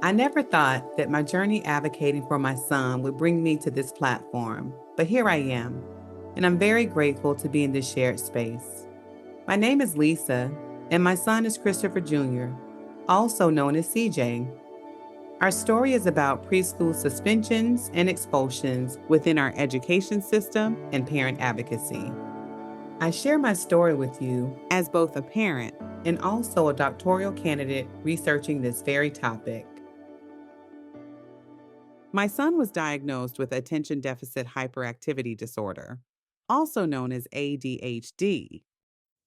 I never thought that my journey advocating for my son would bring me to this platform, but here I am, and I'm very grateful to be in this shared space. My name is Lisa, and my son is Christopher Jr., also known as CJ. Our story is about preschool suspensions and expulsions within our education system and parent advocacy. I share my story with you as both a parent and also a doctoral candidate researching this very topic. My son was diagnosed with attention deficit hyperactivity disorder, also known as ADHD.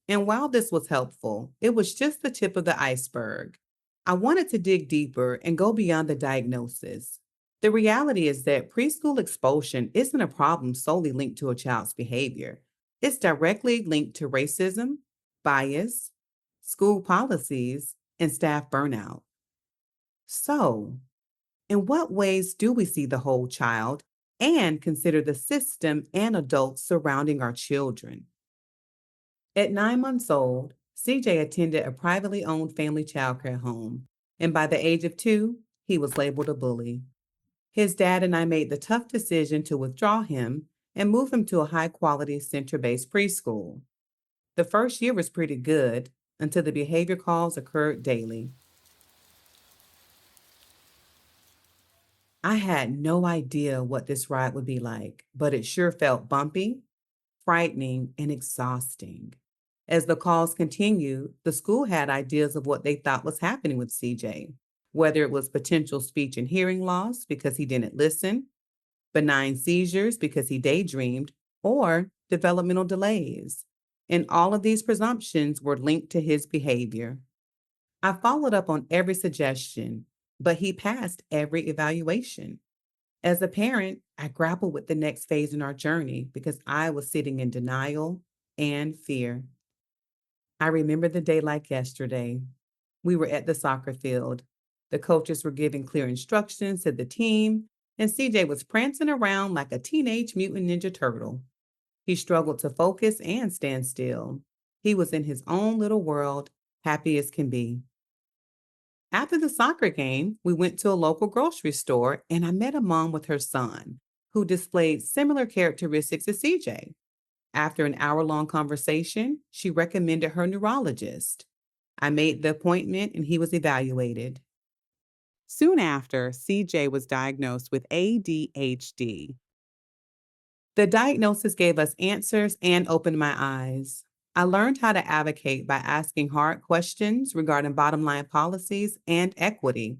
And while this was helpful, it was just the tip of the iceberg. I wanted to dig deeper and go beyond the diagnosis. The reality is that preschool expulsion isn't a problem solely linked to a child's behavior. It's directly linked to racism, bias, school policies, and staff burnout. So, in what ways do we see the whole child and consider the system and adults surrounding our children? At 9 months old, CJ attended a privately owned family childcare home, and by the age of 2, he was labeled a bully. His dad and I made the tough decision to withdraw him and move him to a high quality center based preschool. The first year was pretty good until the behavior calls occurred daily. I had no idea what this ride would be like, but it sure felt bumpy, frightening, and exhausting. As the calls continued, the school had ideas of what they thought was happening with CJ, whether it was potential speech and hearing loss because he didn't listen, benign seizures because he daydreamed, or developmental delays. And all of these presumptions were linked to his behavior. I followed up on every suggestion, but he passed every evaluation. As a parent, I grappled with the next phase in our journey because I was sitting in denial and fear. I remember the day like yesterday. We were at the soccer field. The coaches were giving clear instructions to the team, and CJ was prancing around like a teenage mutant ninja turtle. He struggled to focus and stand still. He was in his own little world, happy as can be. After the soccer game, we went to a local grocery store and I met a mom with her son, who displayed similar characteristics as CJ. After an hour-long conversation, she recommended her neurologist. I made the appointment and he was evaluated. Soon after, CJ was diagnosed with ADHD. The diagnosis gave us answers and opened my eyes. I learned how to advocate by asking hard questions regarding bottom line policies and equity.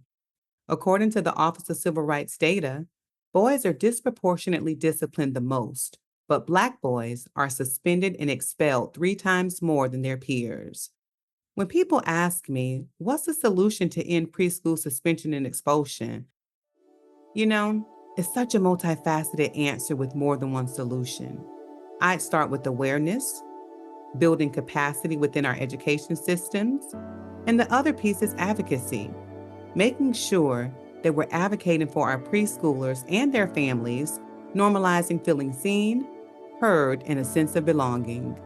According to the Office of Civil Rights data, boys are disproportionately disciplined the most, but Black boys are suspended and expelled 3 times more than their peers. When people ask me, what's the solution to end preschool suspension and expulsion? You know, it's such a multifaceted answer with more than one solution. I'd start with awareness, building capacity within our education systems, and the other piece is advocacy, making sure that we're advocating for our preschoolers and their families, normalizing feeling seen, heard, and a sense of belonging.